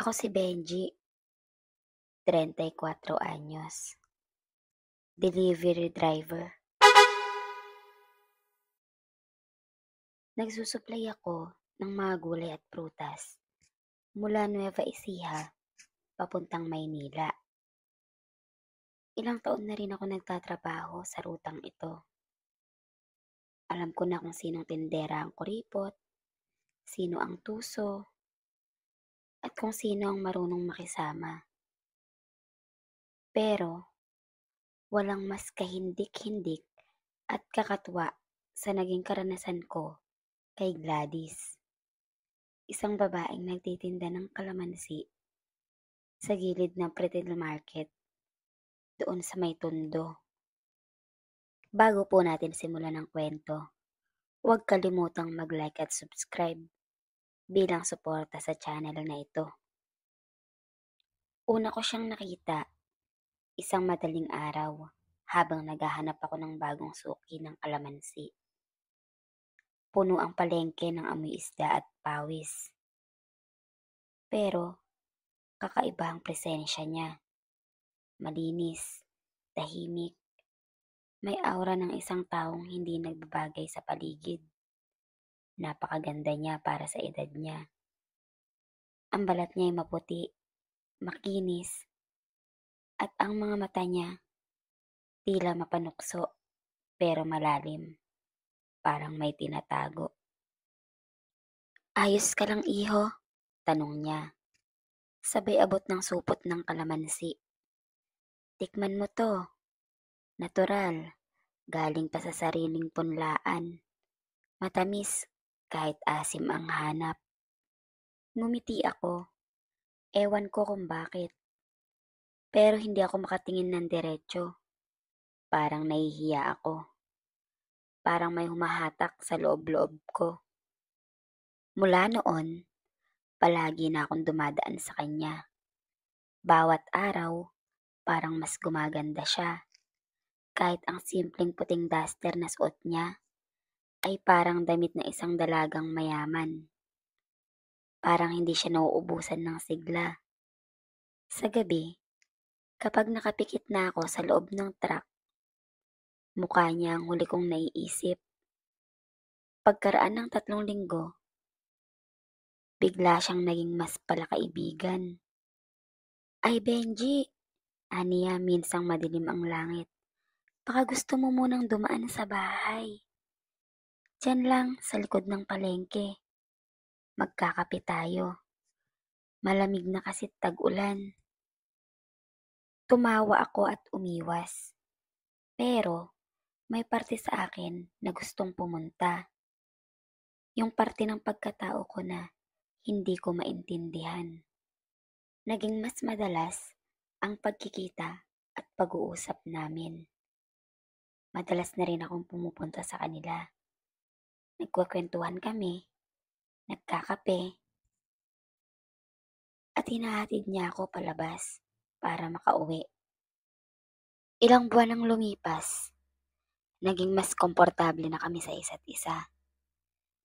Ako si Benji, 34 anyos, delivery driver. Nagsusupply ako ng mga gulay at prutas mula Nueva Ecija papuntang Maynila. Ilang taon na rin ako nagtatrabaho sa rutang ito. Alam ko na kung sinong tindera ang kuripot, sino ang tuso, at kung sino ang marunong makisama. Pero walang mas kahindik-hindik at kakatwa sa naging karanasan ko kay Gladys, isang babaeng nagtitinda ng kalamansi sa gilid ng Pretil Market doon sa may Tondo. Bago po natin simulan ang kwento, huwag kalimutang mag-like at subscribe bilang suporta sa channel na ito. Una ko siyang nakita isang madaling araw habang naghahanap ako ng bagong suki ng kalamansi. Puno ang palengke ng amoy isda at pawis. Pero kakaiba ang presensya niya. Malinis, tahimik, may aura ng isang taong hindi nagbabagay sa paligid. Napakaganda niya para sa edad niya. Ang balat niya ay maputi, makinis, at ang mga mata niya tila mapanukso pero malalim, parang may tinatago. "Ayos ka lang, iho?" tanong niya. Sabay abot ng supot ng kalamansi. "Tikman mo to. Natural, galing pa sa sariling punlaan. Matamis kahit asim ang hanap." Ngumiti ako. Ewan ko kung bakit. Pero hindi ako makatingin ng diretso. Parang nahihiya ako. Parang may humahatak sa loob-loob ko. Mula noon, palagi na akong dumadaan sa kanya. Bawat araw, parang mas gumaganda siya. Kahit ang simpleng puting duster na suot niya ay parang damit na isang dalagang mayaman. Parang hindi siya nauubusan ng sigla. Sa gabi, kapag nakapikit na ako sa loob ng truck, mukha niya ang huli kong naiisip. Pagkaraan ng 3 linggo, bigla siyang naging mas palakaibigan. "Ay, Benji," aniya minsang madilim ang langit. "Baka gusto mo munang dumaan sa bahay. Diyan lang sa likod ng palengke. Magkakape tayo. Malamig na kasi tag-ulan." Tumawa ako at umiwas. Pero may parte sa akin na gustong pumunta. Yung parte ng pagkatao ko na hindi ko maintindihan. Naging mas madalas ang pagkikita at pag-uusap namin. Madalas na rin akong pumupunta sa kanila. Nagkwekwentuhan kami, nagkakape, at hinahatid niya ako palabas para makauwi. Ilang buwan ang lumipas, naging mas komportable na kami sa isa't isa.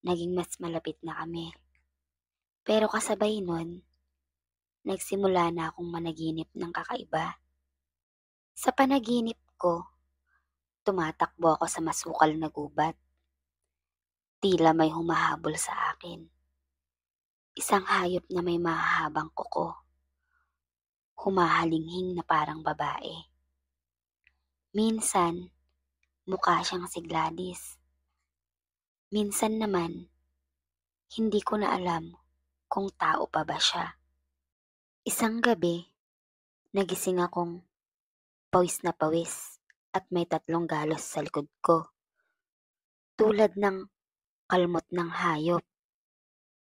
Naging mas malapit na kami. Pero kasabay nun, nagsimula na akong managinip ng kakaiba. Sa panaginip ko, tumatakbo ako sa masukal na gubat. Tila may humahabol sa akin. Isang hayop na may mahahabang kuko. Humahalinghing na parang babae. Minsan, mukha siyang si Gladys. Minsan naman, hindi ko na alam kung tao pa ba siya. Isang gabi, nagising akong pawis na pawis at may 3 galos sa likod ko. Tulad ng kalmot ng hayop.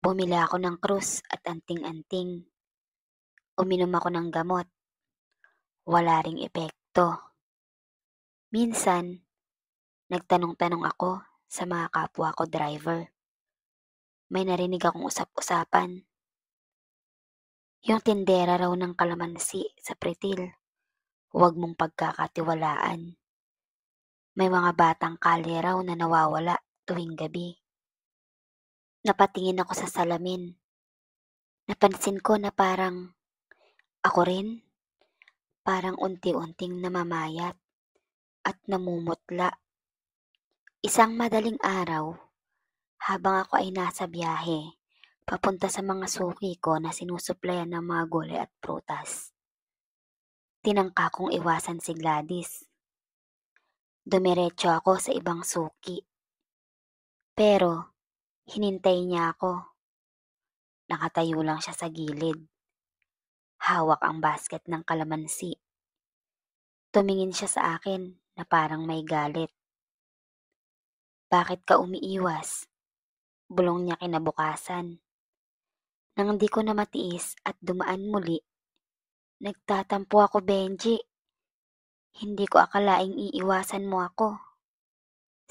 Bumili ako ng krus at anting-anting. Uminom ako ng gamot. Wala ring epekto. Minsan, nagtanong-tanong ako sa mga kapwa ko driver. May narinig akong usap-usapan. Yung tindera raw ng kalamansi sa Pretil, huwag mong pagkakatiwalaan. May mga batang kalye raw na nawawala tuwing gabi. Napatingin ako sa salamin. Napansin ko na parang ako rin, parang unti-unting namamayat at namumutla. Isang madaling araw, habang ako ay nasa biyahe, papunta sa mga suki ko na sinusuplayan ng mga gulay at prutas. Tinangka kong iwasan si Gladys. Dumiretso ako sa ibang suki. Pero, hinintay niya ako. Nakatayo lang siya sa gilid. Hawak ang basket ng kalamansi. Tumingin siya sa akin na parang may galit. Bakit ka umiiwas? Bulong niya kinabukasan. Nang di ko na matiis at dumaan muli, nagtatampo ako, Benji. Hindi ko akalaing iiwasan mo ako.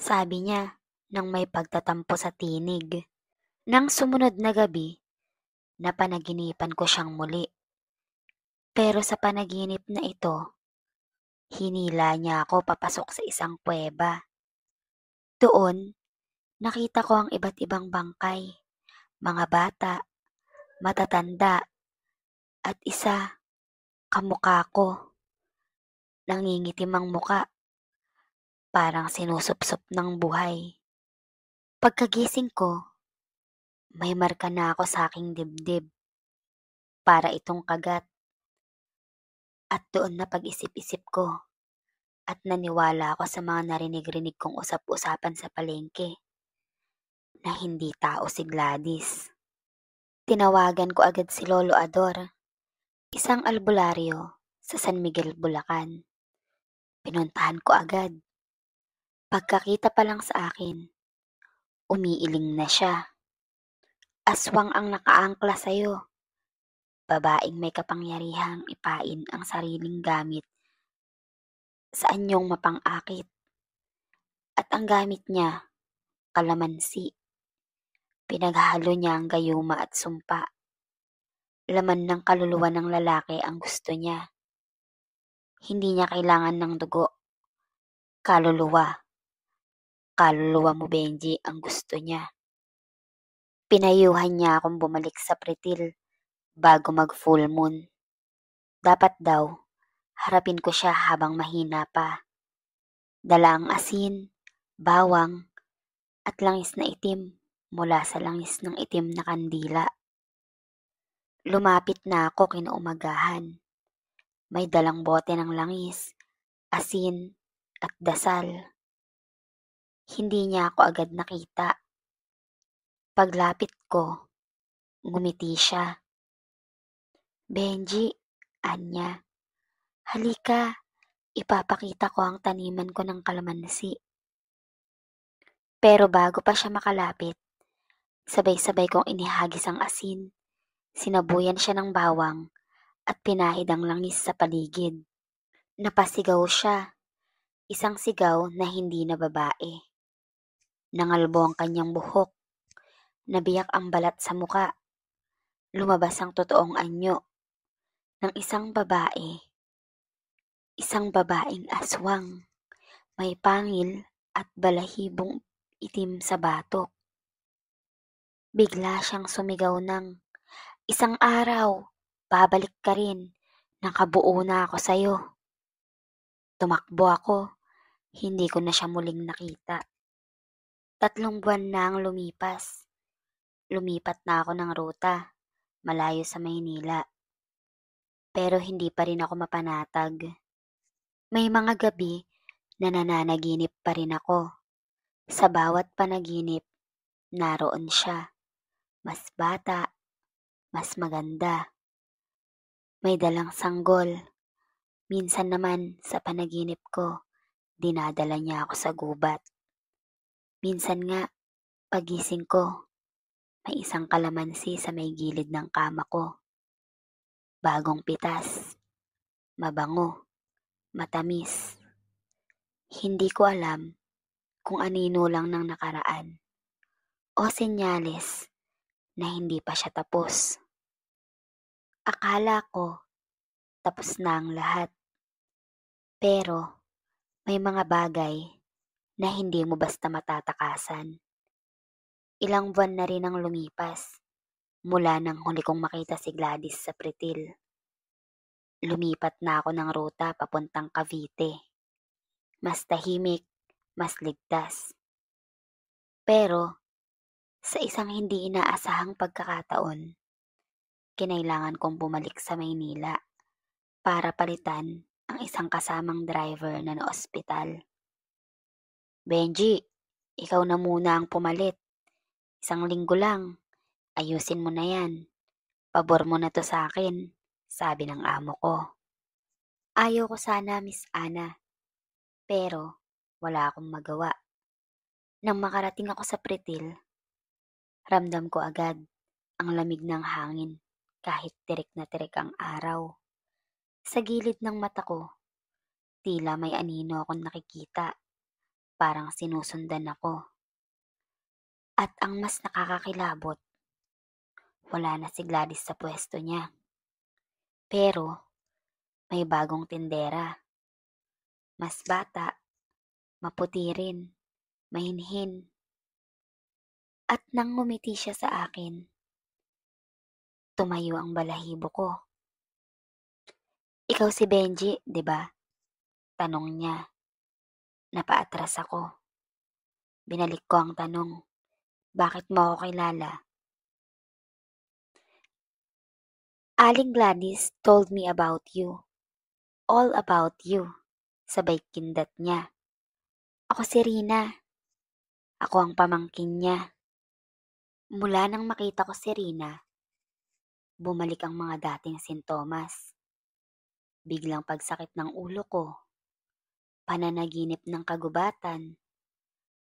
Sabi niya nang may pagtatampo sa tinig. Nang sumunod na gabi, napanaginipan ko siyang muli. Pero sa panaginip na ito, hinila niya ako papasok sa isang kuweba. Doon, nakita ko ang iba't ibang bangkay, mga bata, matatanda, at isa, kamukha ko. Nangingitim ang muka, parang sinusupsop ng buhay. Pagkagising ko, may marka na ako sa aking dibdib, para itong kagat. At doon na pag-isip-isip ko, at naniwala ako sa mga narinig-rinig kong usap-usapan sa palengke, na hindi tao si Gladys. Tinawagan ko agad si Lolo Ador, isang albularyo sa San Miguel, Bulacan. Pinuntahan ko agad. Pagkakita pa lang sa akin, umiiling na siya. Aswang ang nakaangkla sa'yo. Babaeng may kapangyarihang ipain ang sariling gamit sa anyong mapang-akit. At ang gamit niya, kalamansi. Pinaghalo niya ang gayuma at sumpa. Laman ng kaluluwa ng lalaki ang gusto niya. Hindi niya kailangan ng dugo. Kaluluwa. Kaluluwa mo, Benji, ang gusto niya. Pinayuhan niya akong bumalik sa pretil bago mag-full moon. Dapat daw, harapin ko siya habang mahina pa. Dala ang asin, bawang, at langis na itim mula sa langis ng itim na kandila. Lumapit na ako kinaumagahan. May dalang bote ng langis, asin, at dasal. Hindi niya ako agad nakita. Paglapit ko, ngumiti siya. Benji, anya, halika, ipapakita ko ang taniman ko ng kalamansi. Pero bago pa siya makalapit, sabay-sabay kong inihagis ang asin, sinabuyan siya ng bawang, at pinahid ang langis sa paligid. Napasigaw siya, isang sigaw na hindi na babae. Nangalbo ang kanyang buhok, nabiyak ang balat sa muka, lumabas ang totoong anyo ng isang babaeng aswang, may pangil at balahibong itim sa batok. Bigla siyang sumigaw ng, "Isang araw, babalik ka rin, nakabuo na ako sa'yo." Tumakbo ako, hindi ko na siya muling nakita. 3 buwan na ang lumipas. Lumipat na ako ng ruta, malayo sa Maynila. Pero hindi pa rin ako mapanatag. May mga gabi na nananaginip pa rin ako. Sa bawat panaginip, naroon siya. Mas bata, mas maganda. May dalang sanggol. Minsan naman sa panaginip ko, dinadala niya ako sa gubat. Minsan nga, pagising ko, may isang kalamansi sa may gilid ng kama ko. Bagong pitas, mabango, matamis. Hindi ko alam kung anino lang ng nakaraan o senyales na hindi pa siya tapos. Akala ko tapos na ang lahat. Pero may mga bagay na hindi mo basta matatakasan. Ilang buwan na rin ang lumipas mula nang huli kong makita si Gladys sa Pretil. Lumipat na ako ng ruta papuntang Cavite. Mas tahimik, mas ligtas. Pero sa isang hindi inaasahang pagkakataon, kinailangan kong bumalik sa Maynila para palitan ang isang kasamang driver na naospital. Benji, ikaw na muna ang pumalit. Isang linggo lang, ayusin mo na yan. Pabor mo na to sa akin, sabi ng amo ko. Ayaw ko sana, Miss Ana, pero wala akong magawa. Nang makarating ako sa Pretil, ramdam ko agad ang lamig ng hangin kahit tirik na tirik ang araw. Sa gilid ng mata ko, tila may anino akong nakikita, parang sinusundan ako. At ang mas nakakakilabot, wala na si Gladys sa pwesto niya. Pero may bagong tindera. Mas bata, maputi rin, mahinhin. At nang ngumiti siya sa akin, tumayo ang balahibo ko. Ikaw si Benji, di ba? Tanong niya. Napaatras ako. Binalik ko ang tanong. Bakit mo ako kilala? Aling Gladys told me about you. All about you. Sabay kindat niya. Ako si Rina. Ako ang pamangkin niya. Mula nang makita ko si Rina, bumalik ang mga dating sintomas. Biglang pagsakit ng ulo ko, pananaginip ng kagubatan,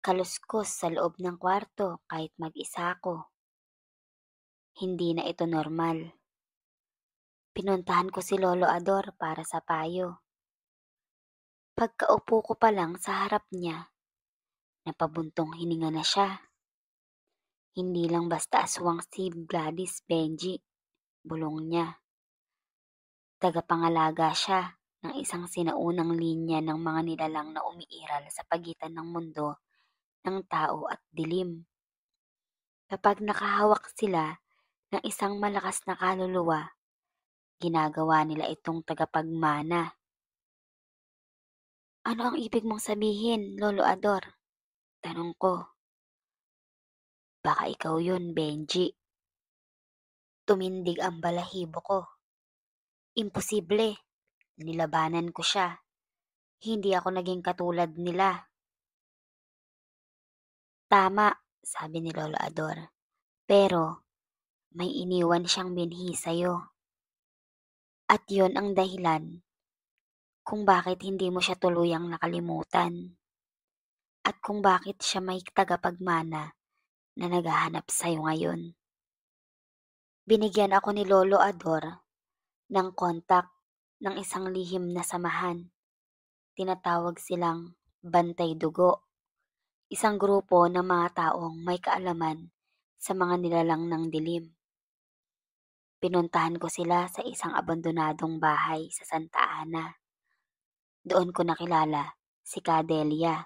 kaluskos sa loob ng kwarto kahit mag-isa ako. Hindi na ito normal. Pinuntahan ko si Lolo Ador para sa payo. Pagkaupo ko pa lang sa harap niya, napabuntong hininga na siya. Hindi lang basta aswang si Gladys Benji, bulong niya. Tagapangalaga siya ng isang sinaunang linya ng mga nilalang na umiiral sa pagitan ng mundo ng tao at dilim. Kapag nakahawak sila ng isang malakas na kaluluwa, ginagawa nila itong tagapagmana. Ano ang ibig mong sabihin, Lolo Ador? Tanong ko. Baka ikaw yun, Benji. Tumindig ang balahibo ko. Imposible. Nilabanan ko siya. Hindi ako naging katulad nila. Tama, sabi ni Lolo Ador. Pero may iniwan siyang binhi sa'yo. At yon ang dahilan kung bakit hindi mo siya tuluyang nakalimutan. At kung bakit siya may tagapagmana na naghahanap sa'yo ngayon. Binigyan ako ni Lolo Ador ng kontak ng isang lihim na samahan. Tinatawag silang Bantay Dugo. Isang grupo ng mga taong may kaalaman sa mga nilalang ng dilim. Pinuntahan ko sila sa isang abandonadong bahay sa Santa Ana. Doon ko nakilala si Cadelia,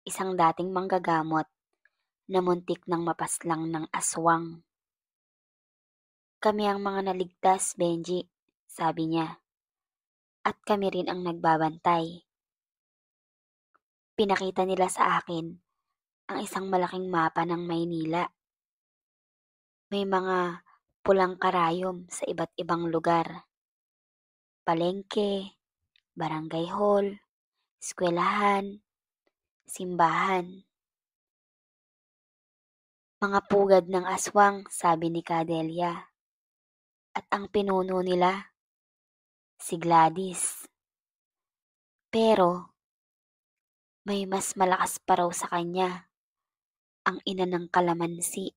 isang dating manggagamot na muntik ng mapaslang ng aswang. Kami ang mga naligtas, Benji, sabi niya. At kami rin ang nagbabantay. Pinakita nila sa akin ang isang malaking mapa ng Maynila. May mga pulang karayom sa iba't ibang lugar. Palengke, barangay hall, eskwelahan, simbahan. Mga pugad ng aswang, sabi ni Cadelia. At ang pinuno nila, si Gladys. Pero may mas malakas pa raw sa kanya, ang ina ng kalamansi.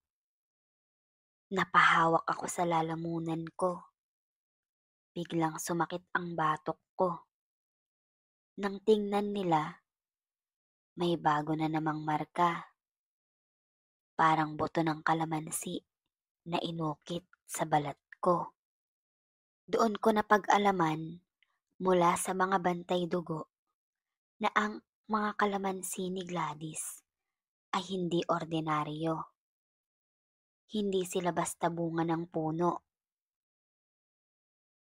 Napahawak ako sa lalamunan ko. Biglang sumakit ang batok ko. Nang tingnan nila, may bago na namang marka. Parang buto ng kalamansi na inukit sa balat ko. Doon ko napag-alaman mula sa mga bantay dugo na ang mga kalamansi ni Gladys ay hindi ordinaryo. Hindi sila basta bunga ng puno.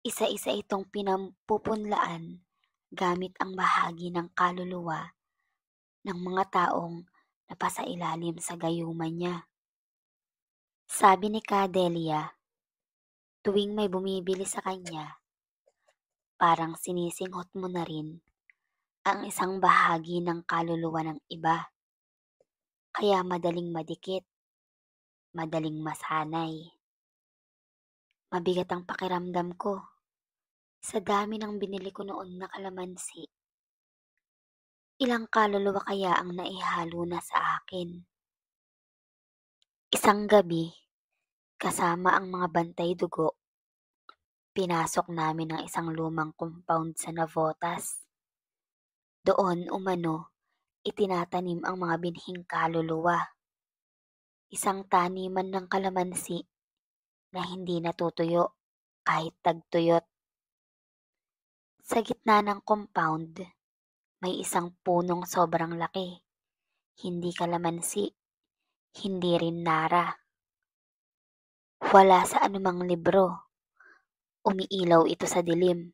Isa-isa itong pinampupunlaan gamit ang bahagi ng kaluluwa ng mga taong napasailalim sa gayuman niya. Sabi ni Cadelia, tuwing may bumibili sa kanya, parang sinisinghot mo na rin ang isang bahagi ng kaluluwa ng iba. Kaya madaling madikit, madaling masanay. Mabigat ang pakiramdam ko. Sa dami ng binili ko noon na kalamansi, ilang kaluluwa kaya ang naihalo na sa akin? Isang gabi, kasama ang mga bantay dugo, pinasok namin ang isang lumang compound sa Navotas. Doon umano, itinatanim ang mga binhing kaluluwa. Isang taniman ng kalamansi na hindi natutuyo kahit tagtuyot. Sa gitna ng compound, may isang punong sobrang laki. Hindi kalamansi, hindi rin nara. Wala sa anumang libro. Umiilaw ito sa dilim.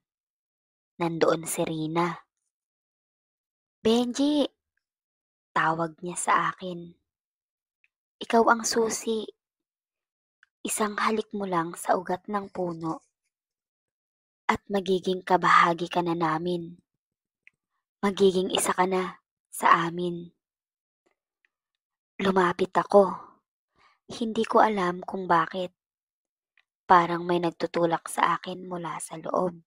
Nandoon si Rina. Benji! Tawag niya sa akin. Ikaw ang susi. Isang halik mo lang sa ugat ng puno at magiging kabahagi ka na namin. Magiging isa ka na sa amin. Lumapit ako. Hindi ko alam kung bakit. Parang may nagtutulak sa akin mula sa loob.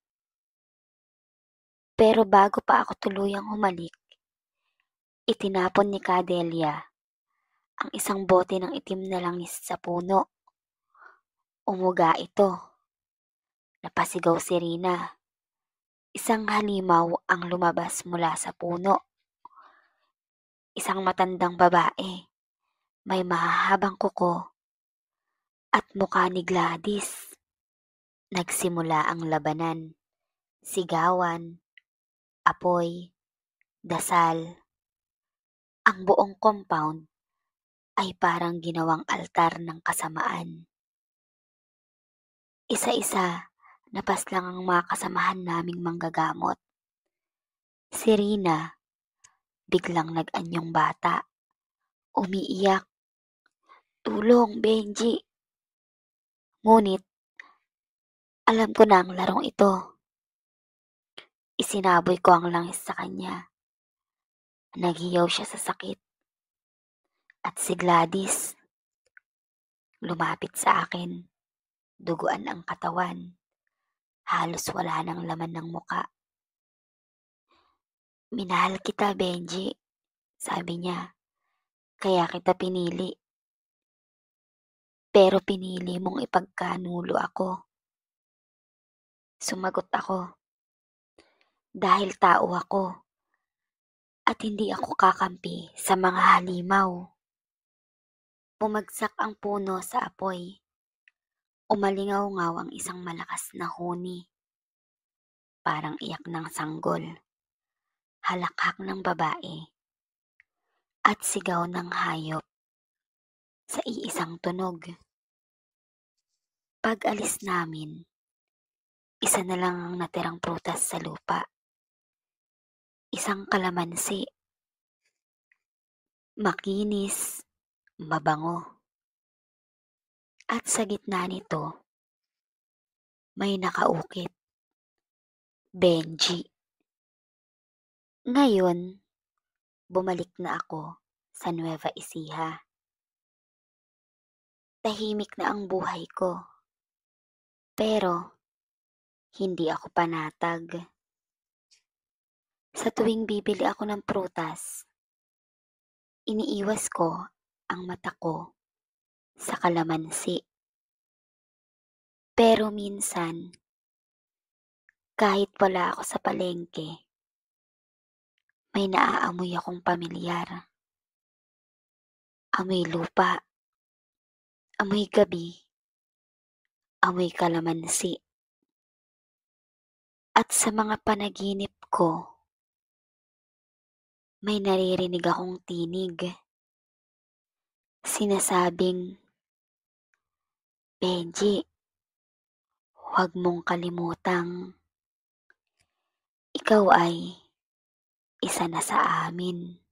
Pero bago pa ako tuluyang humalik, itinapon ni Cadelia ang isang bote ng itim na langis sa puno. Umuga ito. Napasigaw si Rina. Isang halimaw ang lumabas mula sa puno. Isang matandang babae, may mahahabang kuko at mukha ni Gladys. Nagsimula ang labanan. Sigawan, apoy, dasal. Ang buong compound ay parang ginawang altar ng kasamaan. Isa-isa, napaslang ang mga kasamahan naming manggagamot. Si Rina, biglang nag-anyong bata. Umiiyak. Tulong, Benji. Ngunit, alam ko na ang larong ito. Isinaboy ko ang langis sa kanya. Naghiyaw siya sa sakit. At si Gladys, lumapit sa akin. Duguan ang katawan. Halos wala nang laman ng muka. Minahal kita, Benji, sabi niya. Kaya kita pinili. Pero pinili mong ipagkanulo ako. Sumagot ako. Dahil tao ako. At hindi ako kakampi sa mga halimaw. Bumagsak ang puno sa apoy. Umalingaw-ngaw ang isang malakas na huni. Parang iyak ng sanggol. Halakhak ng babae. At sigaw ng hayop sa iisang tunog. Pag-alis namin, isa na lang ang natirang prutas sa lupa. Isang kalamansi. Makinis, mabango. At sa gitna nito, may nakaukit. Benji. Ngayon, bumalik na ako sa Nueva Ecija. Tahimik na ang buhay ko. Pero, hindi ako panatag. Sa tuwing bibili ako ng prutas, iniiwas ko ang mata ko sa kalamansi. Pero minsan, kahit wala ako sa palengke, may naaamoy akong pamilyar. Amoy lupa, amoy gabi, amoy kalamansi. At sa mga panaginip ko, may naririnig akong tinig. Sinasabing, Benji, huwag mong kalimutang ikaw ay isa na sa amin.